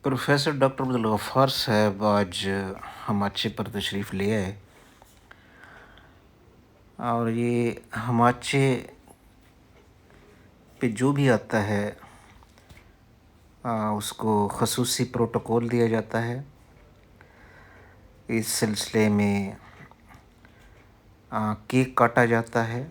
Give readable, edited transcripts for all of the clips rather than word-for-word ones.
Professor doctor Abdul Ghaffar साहब आज हमाचे पर तशरीफ़ ले आए और ये हमाचे पे जो भी आता है उसको ख़ुसूसी प्रोटोकॉल दिया जाता है। इस सिलसिले में केक काटा जाता है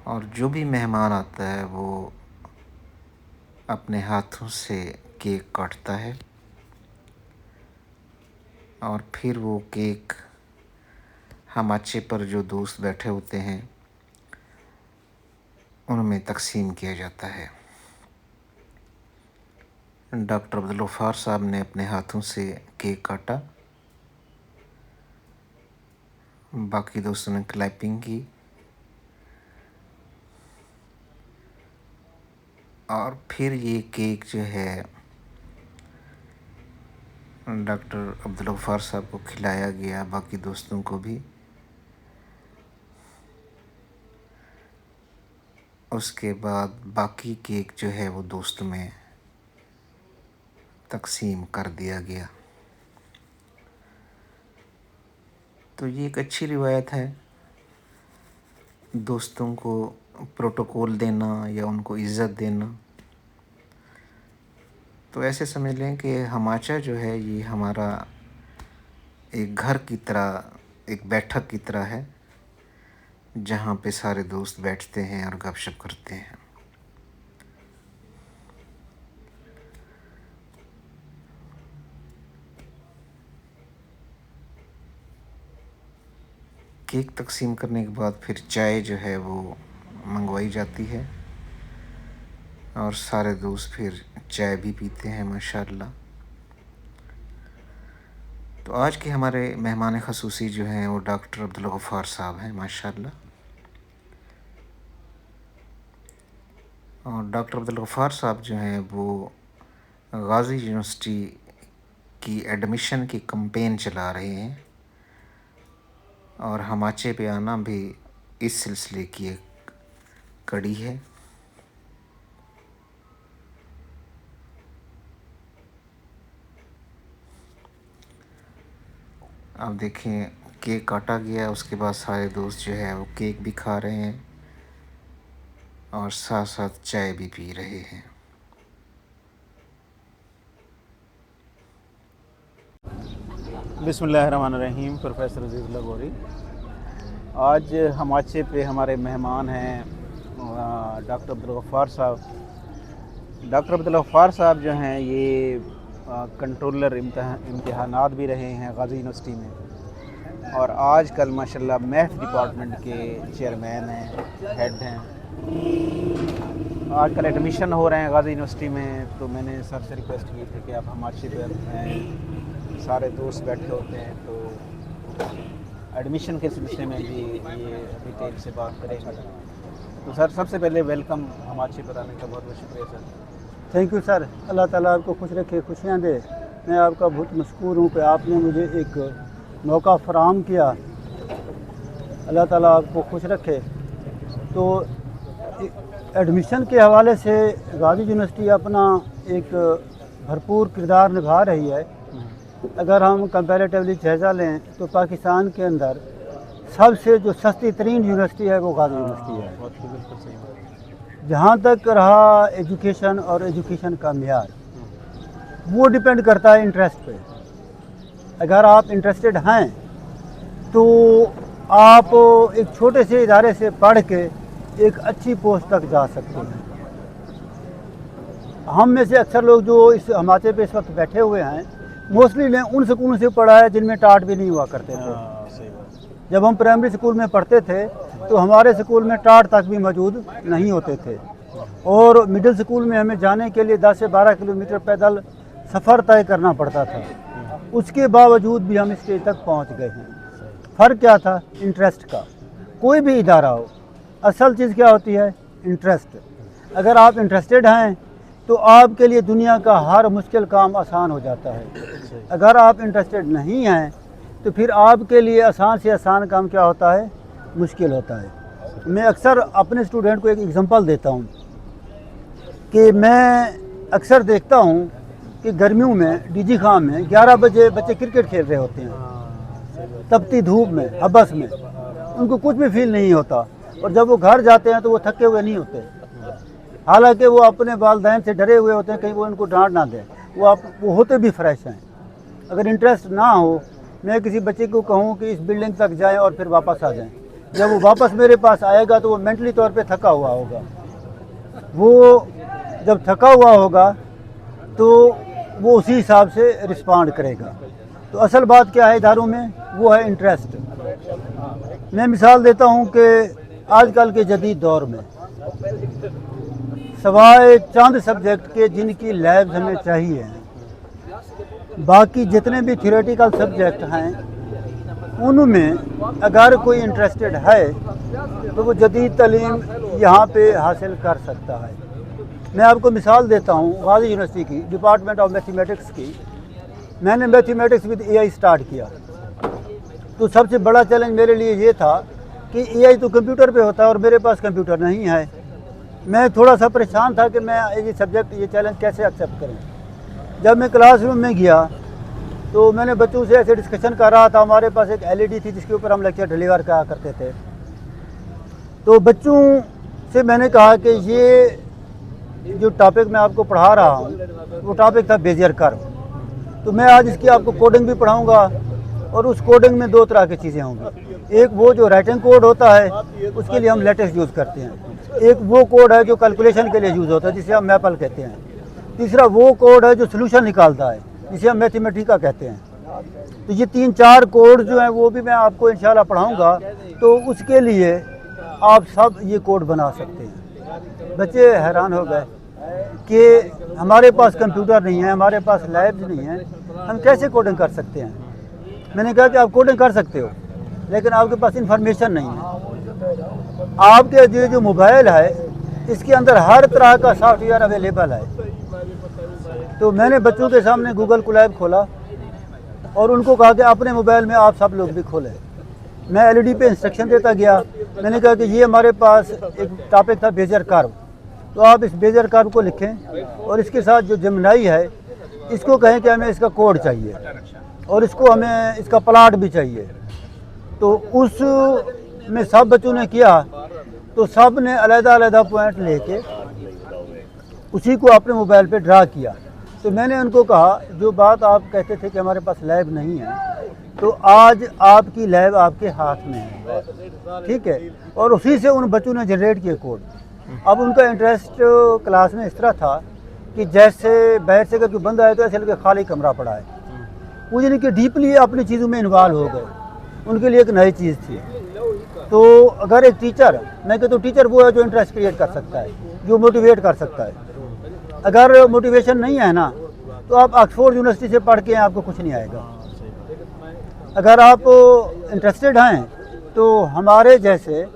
और जो भी मेहमान आता है वो अपने हाथों से केक काटता है और फिर वो केक हमाचे पर जो दोस्त बैठे होते हैं उनमें तकसीम किया जाता है। डॉक्टर अब्दुल गफ़ार साहब ने अपने हाथों से केक काटा, बाकी दोस्तों ने क्लैपिंग की और फिर ये केक जो है डॉक्टर अब्दुल गफ़ार साहब को खिलाया गया, बाकी दोस्तों को भी। उसके बाद बाकी केक जो है वो दोस्तों में तकसीम कर दिया गया। तो ये एक अच्छी रिवायत है, दोस्तों को प्रोटोकॉल देना या उनको इज़्ज़त देना। तो ऐसे समझ लें कि हमाचा जो है ये हमारा एक घर की तरह, एक बैठक की तरह है जहाँ पे सारे दोस्त बैठते हैं और गपशप करते हैं। केक तकसीम करने के बाद फिर चाय जो है वो मंगवाई जाती है और सारे दोस्त फिर चाय भी पीते हैं माशाअल्लाह। तो आज के हमारे मेहमान ख़ुसूसी जो हैं वो डॉक्टर अब्दुल गफ़ार साहब हैं माशाअल्लाह। और डॉक्टर अब्दुल गफ़ार साहब जो हैं वो गाज़ी यूनिवर्सिटी की एडमिशन की कैंपेन चला रहे हैं और हमाचे पे आना भी इस सिलसिले की एक कड़ी है। आप देखें केक काटा गया, उसके बाद सारे दोस्त जो है वो केक भी खा रहे हैं और साथ साथ चाय भी पी रहे हैं। बिस्मिल्लाहिर्रहमानिर्रहीम। प्रोफेसर अज़ीज़ लगोरी। आज हमाचे पे हमारे मेहमान हैं डॉक्टर अब्दुल गफ़ार साहब। डॉक्टर अब्दुल गफ़ार साहब जो हैं ये कंट्रोलर इम्तिहानात भी रहे हैं गाज़ी यूनिवर्सिटी में और आज कल माशाल्लाह मैथ डिपार्टमेंट के चेयरमैन हैं, हेड हैं। आज कल एडमिशन हो रहे हैं गाज़ी यूनिवर्सिटी में, तो मैंने सर से रिक्वेस्ट की थी कि आप हमाचे पे हैं, सारे दोस्त बैठे होते हैं तो एडमिशन के सिलसिले में भी ये डिटेल से बात करेंगे। तो सर सबसे पहले वेलकम, हमाचे पर आने का बहुत बहुत शुक्रिया सर। थैंक यू सर, अल्लाह ताला आपको खुश रखे, खुशियाँ दे। मैं आपका बहुत मशकूर हूँ कि आपने मुझे एक मौका फराहम किया। अल्लाह ताला आपको खुश रखे। तो एडमिशन के हवाले से गाज़ी यूनिवर्सिटी अपना एक भरपूर किरदार निभा रही है। अगर हम कंपैरेटिवली जायज़ा लें तो पाकिस्तान के अंदर सबसे जो सस्ती तरीन यूनिवर्सिटी है वो गाज़ी यूनिवर्सिटी है। बिल्कुल सही। जहाँ तक रहा एजुकेशन और एजुकेशन का मेयार, वो डिपेंड करता है इंटरेस्ट पे। अगर आप इंटरेस्टेड हैं तो आप एक छोटे से इदारे से पढ़ के एक अच्छी पोस्ट तक जा सकते हैं। हम में से अक्सर लोग जो इस हमाचे पे इस वक्त बैठे हुए हैं मोस्टली ने उन स्कूलों से पढ़ा है जिनमें टाट भी नहीं हुआ करते थे। सही बात। जब हम प्राइमरी स्कूल में पढ़ते थे तो हमारे स्कूल में टाट तक भी मौजूद नहीं होते थे और मिडिल स्कूल में हमें जाने के लिए 10 से 12 किलोमीटर पैदल सफ़र तय करना पड़ता था। उसके बावजूद भी हम स्टेज तक पहुंच गए हैं। फ़र्क क्या था? इंटरेस्ट का। कोई भी इदारा हो, असल चीज़ क्या होती है? इंटरेस्ट। अगर आप इंटरेस्टेड हैं तो आपके लिए दुनिया का हर मुश्किल काम आसान हो जाता है। अगर आप इंटरेस्टेड नहीं हैं तो फिर आपके लिए आसान से आसान काम क्या होता है? मुश्किल होता है। मैं अक्सर अपने स्टूडेंट को एक एग्जांपल देता हूँ कि मैं अक्सर देखता हूँ कि गर्मियों में डीजी खां में 11 बजे बच्चे क्रिकेट खेल रहे होते हैं, तपती धूप में, हबस में, उनको कुछ भी फील नहीं होता, और जब वो घर जाते हैं तो वो थके हुए नहीं होते, हालांकि वो अपने वालिदैन से डरे हुए होते हैं कहीं वो उनको डांट ना दें, वो होते भी फ्रेश हैं। अगर इंटरेस्ट ना हो, मैं किसी बच्चे को कहूँ कि इस बिल्डिंग तक जाएं और फिर वापस आ जाएं, जब वो वापस मेरे पास आएगा तो वो मेंटली तौर पे थका हुआ होगा। वो जब थका हुआ होगा तो वो उसी हिसाब से रिस्पॉन्ड करेगा। तो असल बात क्या है इदारों में, वो है इंटरेस्ट। मैं मिसाल देता हूँ कि आजकल के जदीद दौर में सवाए चंद सब्जेक्ट के जिनकी लैब्स हमें चाहिए, बाकी जितने भी थियोरेटिकल सब्जेक्ट हैं उनमें अगर कोई इंटरेस्टेड है तो वो जदीद तालीम यहाँ पे हासिल कर सकता है। मैं आपको मिसाल देता हूँ गाजी यूनिवर्सिटी की, डिपार्टमेंट ऑफ मैथमेटिक्स की। मैंने मैथमेटिक्स विद एआई स्टार्ट किया, तो सबसे बड़ा चैलेंज मेरे लिए ये था कि एआई तो कंप्यूटर पे होता है और मेरे पास कंप्यूटर नहीं है। मैं थोड़ा सा परेशान था कि मैं ये सब्जेक्ट, ये चैलेंज कैसे एक्सेप्ट करूँ। जब मैं क्लासरूम में गया तो मैंने बच्चों से ऐसे डिस्कशन कर रहा था। हमारे पास एक एलईडी थी जिसके ऊपर हम लेक्चर डिलीवर करा करते थे। तो बच्चों से मैंने कहा कि ये जो टॉपिक मैं आपको पढ़ा रहा हूँ वो टॉपिक था बेजियर कर्व, तो मैं आज इसकी आपको कोडिंग भी पढ़ाऊँगा, और उस कोडिंग में दो तरह की चीज़ें होंगी। एक वो जो राइटिंग कोड होता है उसके लिए हम लेटेक्स यूज़ करते हैं, एक वो कोड है जो कैलकुलेशन के लिए यूज़ होता है जिसे हम मैपल कहते हैं, तीसरा वो कोड है जो सोल्यूशन निकालता है जिसे हम मैथमेटिका कहते हैं। तो ये 3-4 कोड जो हैं वो भी मैं आपको इंशाल्लाह पढ़ाऊँगा, तो उसके लिए आप सब ये कोड बना सकते हैं। बच्चे हैरान हो गए कि हमारे पास कंप्यूटर नहीं है, हमारे पास लैब्स नहीं है, हम कैसे कोडिंग कर सकते हैं। मैंने कहा कि आप कोडिंग कर सकते हो लेकिन आपके पास इंफॉर्मेशन नहीं है। आपके जो मोबाइल है इसके अंदर हर तरह का सॉफ्टवेयर अवेलेबल है। तो मैंने बच्चों के सामने गूगल कोलैब खोला और उनको कहा कि अपने मोबाइल में आप सब लोग भी खोलें। मैं एलईडी पे इंस्ट्रक्शन देता गया। मैंने कहा कि ये हमारे पास एक टॉपिक था बेजियर कर्व, तो आप इस बेजियर कर्व को लिखें और इसके साथ जो जेमिनी है इसको कहें कि हमें इसका कोड चाहिए और इसको हमें इसका प्लॉट भी चाहिए। तो उस में सब बच्चों ने किया, तो सब ने अलग-अलग पॉइंट लेके उसी को अपने मोबाइल पे ड्रा किया। तो मैंने उनको कहा जो बात आप कहते थे कि हमारे पास लैब नहीं है, तो आज आपकी लैब आपके हाथ में है, ठीक है। और उसी से उन बच्चों ने जनरेट किए कोड। अब उनका इंटरेस्ट क्लास में इस तरह था कि जैसे बाहर से अगर कोई बंदा आए तो ऐसे लगे खाली कमरा पड़ा है। वो यानी कि डीपली अपनी चीज़ों में इन्वॉल्व हो गए, उनके लिए एक नई चीज़ थी। तो अगर एक टीचर, मैं कहता हूँ टीचर वो है जो इंटरेस्ट क्रिएट कर सकता है, जो मोटिवेट कर सकता है। अगर मोटिवेशन नहीं है ना तो आप ऑक्सफोर्ड यूनिवर्सिटी से पढ़ के आपको कुछ नहीं आएगा। अगर आप इंटरेस्टेड हैं तो हमारे जैसे,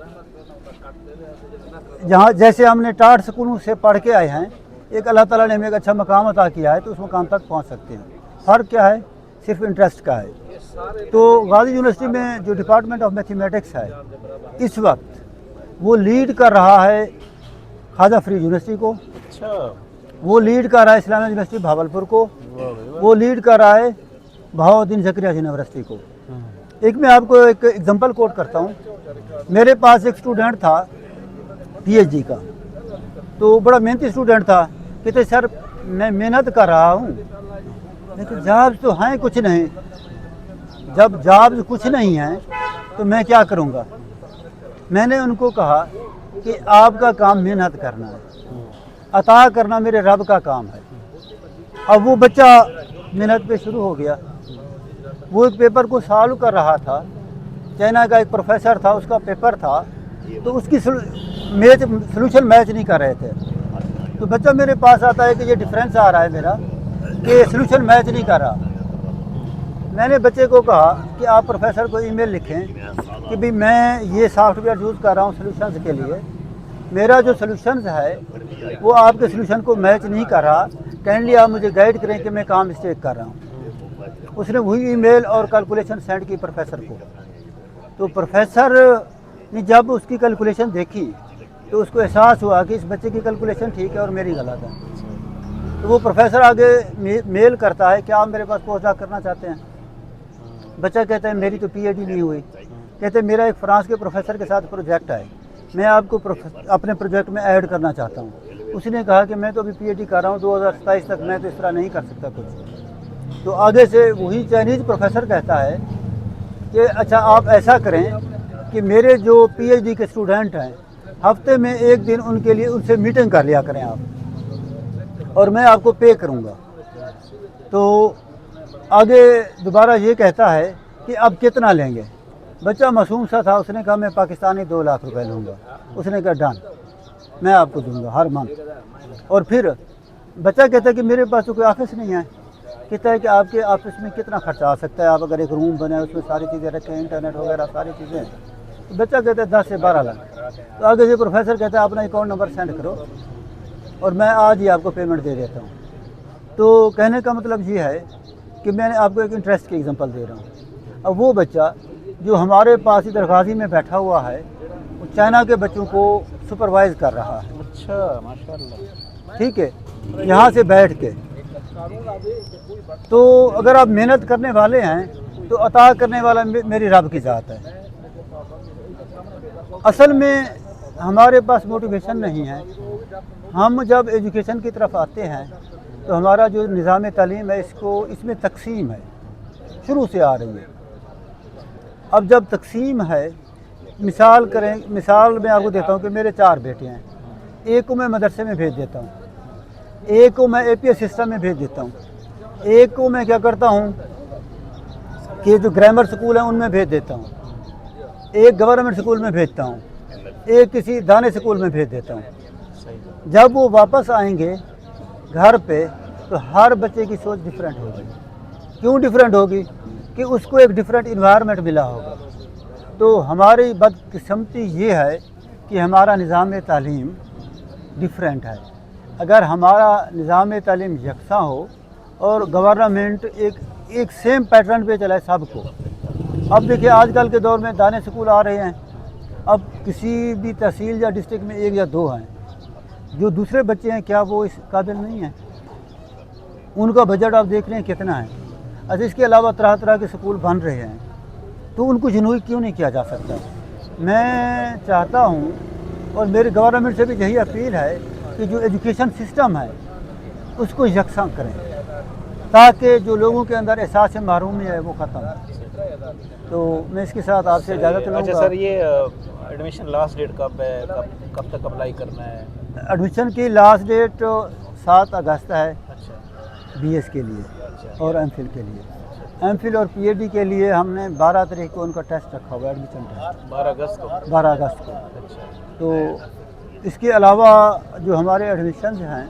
जहाँ जैसे हमने टाट स्कूलों से पढ़ के आए हैं, एक अल्लाह ताला ने हमें एक अच्छा मकाम अता किया है, तो उस मकाम तक पहुँच सकते हैं। फ़र्क क्या है? सिर्फ इंटरेस्ट का है। तो गाजी यूनिवर्सिटी में जो डिपार्टमेंट ऑफ मैथमेटिक्स है इस वक्त वो लीड कर रहा है ख्वाजा फरीद यूनिवर्सिटी को, वो लीड कर रहा है इस्लामिया यूनिवर्सिटी भावलपुर को, वो लीड कर रहा है बहाउद्दीन ज़करिया यूनिवर्सिटी को। एक मैं आपको एक एग्जांपल कोट करता हूँ। मेरे पास एक स्टूडेंट था पीएचडी का, तो बड़ा मेहनती स्टूडेंट था। कहते सर मैं मेहनत कर रहा हूँ लेकिन जॉब्स तो हैं कुछ नहीं। जब जॉब्स कुछ नहीं है तो मैं क्या करूँगा। मैंने उनको कहा कि आपका काम मेहनत करना है, अता करना मेरे रब का काम है। अब वो बच्चा मेहनत पे शुरू हो गया। वो एक पेपर को सॉल्व कर रहा था, चाइना का एक प्रोफेसर था, उसका पेपर था, तो उसकी सोल्यूशन मैच नहीं कर रहे थे। तो बच्चा मेरे पास आता है कि ये डिफरेंस आ रहा है मेरा कि सोल्यूशन मैच नहीं कर रहा। मैंने बच्चे को कहा कि आप प्रोफेसर को ईमेल लिखें कि भाई मैं ये सॉफ्टवेयर यूज़ कर रहा हूँ सोल्यूशंस के लिए, मेरा जो सोल्यूशंस है वो आपके सोल्यूशन को मैच नहीं कर रहा, काइंडली आप मुझे गाइड करें कि मैं काम मिस्टेक कर रहा हूँ। उसने वही ईमेल और कैलकुलेशन सेंड की प्रोफेसर को। तो प्रोफेसर ने जब उसकी कैलकुलेशन देखी तो उसको एहसास हुआ कि इस बच्चे की कैलकुलेशन ठीक है और मेरी गलत है। تو وہ پروفیسر آگے میل کرتا ہے کہ آپ میرے پاس پوسٹ ڈاک کرنا چاہتے ہیں. بچہ کہتا ہے میری تو پی ایچ ڈی نہیں ہوئی. کہتے ہیں میرا ایک فرانس کے پروفیسر کے ساتھ پروجیکٹ ہے, میں آپ کو اپنے پروجیکٹ میں ایڈ کرنا چاہتا ہوں. اس نے کہا کہ میں تو ابھی پی ایچ ڈی کر رہا ہوں, 2027 تک میں تو اس طرح نہیں کر سکتا کچھ. تو آگے سے وہی چائنیز پروفیسر کہتا ہے کہ اچھا آپ ایسا کریں کہ میرے جو پی ایچ ڈی کے اسٹوڈنٹ ہیں ہفتے میں ایک دن ان کے لیے ان سے میٹنگ کر لیا کریں آپ, اور میں آپ کو پے کروں گا. تو آگے دوبارہ یہ کہتا ہے کہ اب کتنا لیں گے. بچہ معصوم سا تھا, اس نے کہا میں پاکستانی 2 لاکھ روپے لوں گا. اس نے کہا ڈن, میں آپ کو دوں گا ہر منتھ. اور پھر بچہ کہتا ہے کہ میرے پاس تو کوئی آفس نہیں ہے. کہتا ہے کہ آپ کے آفس میں کتنا خرچہ آ سکتا ہے, آپ اگر ایک روم بنے اس میں ساری چیزیں رکھیں, انٹرنیٹ وغیرہ ساری چیزیں. تو بچہ کہتا ہے 10 سے 12 لاکھ. تو آگے سے پروفیسر کہتا ہے اپنا اکاؤنٹ نمبر سینڈ کرو اور میں آج ہی آپ کو پیمنٹ دے دیتا ہوں. تو کہنے کا مطلب یہ ہے کہ میں نے آپ کو ایک انٹرسٹ کی ایگزامپل دے رہا ہوں. اب وہ بچہ جو ہمارے پاس ادھر غازی میں بیٹھا ہوا ہے وہ چائنا کے بچوں کو سپروائز کر رہا ہے. اچھا ماشاء اللہ. ٹھیک ہے, یہاں سے بیٹھ کے. تو اگر آپ محنت کرنے والے ہیں تو عطا کرنے والا میری رب کی ذات ہے. اصل میں ہمارے پاس موٹیویشن نہیں ہے. ہم جب ایجوکیشن کی طرف آتے ہیں تو ہمارا جو نظام تعلیم ہے اس میں تقسیم ہے, شروع سے آ رہی ہے. اب جب تقسیم ہے, مثال میں آپ کو دیتا ہوں کہ میرے 4 بیٹے ہیں. ایک کو میں مدرسے میں بھیج دیتا ہوں, ایک کو میں اے پی ایس سسٹم میں بھیج دیتا ہوں, ایک کو میں کیا کرتا ہوں کہ جو گرامر سکول ہیں ان میں بھیج دیتا ہوں, ایک گورنمنٹ سکول میں بھیجتا ہوں, ایک کسی دانے سکول میں بھیج دیتا ہوں. جب وہ واپس آئیں گے گھر پہ تو ہر بچے کی سوچ ڈیفرنٹ ہوگی. کیوں ڈیفرنٹ ہوگی؟ کہ اس کو ایک ڈیفرنٹ انوائرمنٹ ملا ہوگا. تو ہماری بدقسمتی یہ ہے کہ ہمارا نظام تعلیم ڈیفرنٹ ہے. اگر ہمارا نظام تعلیم یکساں ہو اور گورنمنٹ ایک سیم پیٹرن پہ چلائے سب کو. اب دیکھیں آج کل کے دور میں دانے سکول آ رہے ہیں, اب کسی بھی تحصیل یا ڈسٹرکٹ میں 1 یا 2 ہیں. جو دوسرے بچے ہیں کیا وہ اس قابل نہیں ہیں؟ ان کا بجٹ آپ دیکھ رہے ہیں کتنا ہے. اچھا اس کے علاوہ طرح طرح کے سکول بن رہے ہیں, تو ان کو جنوبی کیوں نہیں کیا جا سکتا؟ میں چاہتا ہوں اور میری گورنمنٹ سے بھی یہی اپیل ہے کہ جو ایجوکیشن سسٹم ہے اس کو یکساں کریں تاکہ جو لوگوں کے اندر احساس محرومی ہے وہ ختم ہو. تو میں اس کے ساتھ آپ سے اجازت لوں گا. اچھا سر, یہ ایڈمیشن لاسٹ ڈیٹ کب ہے, کب تک اپلائی کرنا ہے؟ ایڈمیشن کی لاسٹ ڈیٹ 7 اگست ہے اچھا بی ایس کے لیے اور ایم فل کے لیے. ایم فل اور پی ایچ ڈی کے لیے ہم نے 12 تاریخ کو ان کا ٹیسٹ رکھا ہوا ہے, ایڈمیشن ٹیسٹ 12 اگست کو. اچھا. تو اس کے علاوہ جو ہمارے ایڈمیشنز ہیں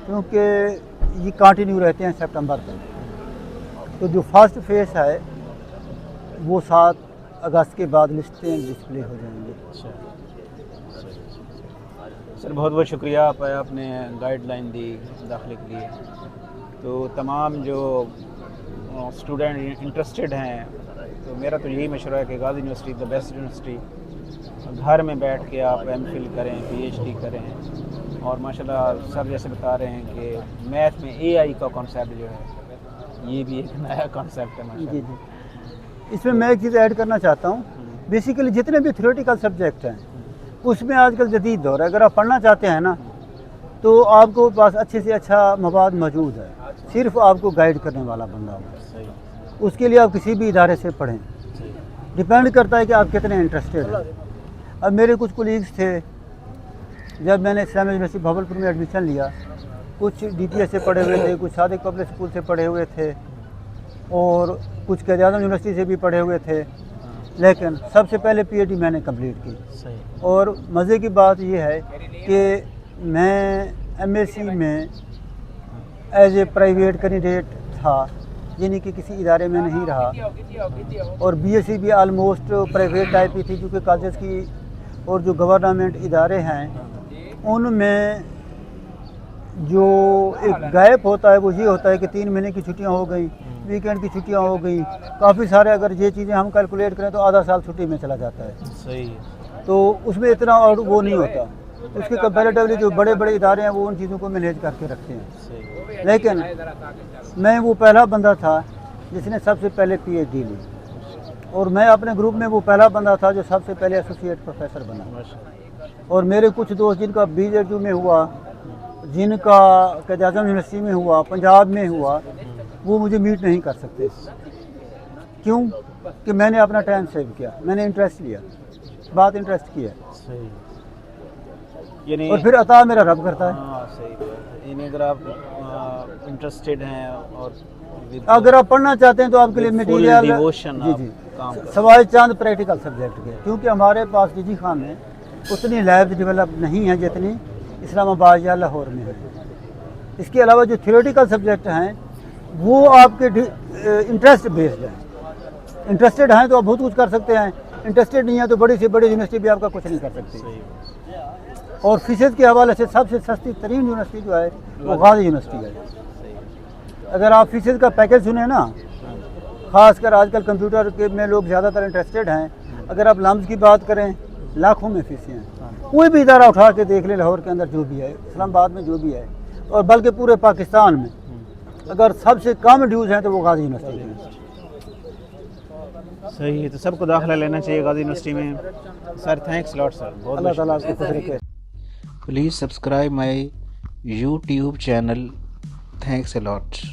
کیونکہ یہ کنٹینیو رہتے ہیں سپٹمبر تک, تو جو فرسٹ فیس ہے وہ 7 اگست کے بعد لسٹیں ڈسپلے ہو جائیں گے. اچھا سر, بہت بہت شکریہ آپ نے گائیڈ لائن دی داخلے کے لیے. تو تمام جو اسٹوڈنٹ انٹرسٹڈ ہیں تو میرا تو یہی مشورہ ہے کہ غازی یونیورسٹی دا بیسٹ یونیورسٹی. گھر میں بیٹھ کے آپ ایم فل کریں, پی ایچ ڈی کریں, اور ماشاءاللہ سر جیسے بتا رہے ہیں کہ میتھ میں اے آئی کا کانسیپٹ جو ہے یہ بھی ایک نیا کانسیپٹ ہے ماشاءاللہ. جی جی, اس میں ایک چیز ایڈ کرنا چاہتا ہوں. بیسیکلی جتنے بھی تھیوریٹیکل سبجیکٹ ہیں اس میں آج کل جدید دور ہے. اگر آپ پڑھنا چاہتے ہیں نا تو آپ کو پاس اچھے سے اچھا مواد موجود ہے, صرف آپ کو گائیڈ کرنے والا بندہ ہو. اس کے لیے آپ کسی بھی ادارے سے پڑھیں, ڈیپینڈ کرتا ہے کہ آپ کتنے انٹرسٹیڈ ہیں. اب میرے کچھ کولیگز تھے, جب میں نے اسلامیہ یونیورسٹی بھاولپور میں ایڈمیشن لیا, کچھ ڈی پی ایس سے پڑھے ہوئے تھے, کچھ صادق پبلک اسکول سے پڑھے ہوئے تھے, اور کچھ قائد اعظم یونیورسٹی سے بھی پڑھے ہوئے تھے, لیکن سب سے پہلے پی ایچ ڈی میں نے کمپلیٹ کی. اور مزے کی بات یہ ہے کہ میں ایم ایس سی میں ایز اے پرائیویٹ کینڈیڈیٹ تھا, یعنی کہ کسی ادارے میں نہیں رہا, اور بی ایس سی بھی آلموسٹ پرائیویٹ ٹائپ ہی تھی, کیونکہ کالجز کی اور جو گورنمنٹ ادارے ہیں ان میں جو ایک گیپ ہوتا ہے وہ یہ ہوتا ہے کہ 3 مہینے کی چھٹیاں ہو گئیں, ویکینڈ کی چھٹیاں ہو گئیں, کافی سارے اگر یہ چیزیں ہم کیلکولیٹ کریں تو آدھا سال چھٹی میں چلا جاتا ہے. صحیح. تو اس میں اتنا اور وہ نہیں ہوتا. اس کے کمپیریٹیولی جو بڑے بڑے ادارے ہیں وہ ان چیزوں کو مینیج کر کے رکھتے ہیں. صحیح. لیکن میں وہ پہلا بندہ تھا جس نے سب سے پہلے پی ایچ ڈی لی, اور میں اپنے گروپ میں وہ پہلا بندہ تھا جو سب سے پہلے ایسوسیٹ پروفیسر بنا. اور میرے کچھ دوست جن کا بی ایچ یو میں ہوا, جن کا قائد اعظم یونیورسٹی میں ہوا, پنجاب میں ہوا, وہ مجھے میٹ نہیں کر سکتے. کیوں کہ میں نے اپنا ٹائم سیو کیا, میں نے انٹرسٹ لیا, بات انٹرسٹ کی ہے, صحیح. یعنی اور پھر عطا میرا رب کرتا ہے. ہاں صحیح بات ہے. یعنی اگر آپ انٹرسٹیڈ ہیں اور اگر آپ پڑھنا چاہتے ہیں تو آپ کے لیے مٹیریل کام سوائے چاند پریکٹیکل سبجیکٹ کے, کیونکہ ہمارے پاس جی خان میں اتنی لیب ڈیولپ نہیں ہیں جتنی اسلام آباد یا لاہور میں ہے. اس کے علاوہ جو تھیوریٹیکل سبجیکٹ ہیں وہ آپ کے انٹرسٹ بیسڈ ہیں. انٹرسٹیڈ ہیں تو آپ بہت کچھ کر سکتے ہیں, انٹرسٹیڈ نہیں ہیں تو بڑی سے بڑی یونیورسٹی بھی آپ کا کچھ نہیں کر سکتی. اور فیسز کے حوالے سے سب سے سستی ترین یونیورسٹی جو ہے وہ غازی یونیورسٹی ہے. اگر آپ فیسز کا پیکج سنیں نا, خاص کر آج کل کمپیوٹر کے میں لوگ زیادہ تر انٹرسٹیڈ ہیں, اگر آپ لمز کی بات کریں لاکھوں میں فیسیں ہیں. کوئی بھی ادارہ اٹھا کے دیکھ لیں لاہور کے اندر جو بھی ہے, اسلام آباد میں جو بھی ہے, اور بلکہ پورے پاکستان میں اگر سب سے کم ڈیوز ہیں تو وہ غازی یونیورسٹی ہیں. صحیح ہے. تو سب کو داخلہ لینا چاہیے غازی یونیورسٹی میں. سر تھینکس لاٹ سر, بہت اللہ تعالیٰ آپ کو خوش رکھے. Please subscribe my YouTube channel. Thanks a lot.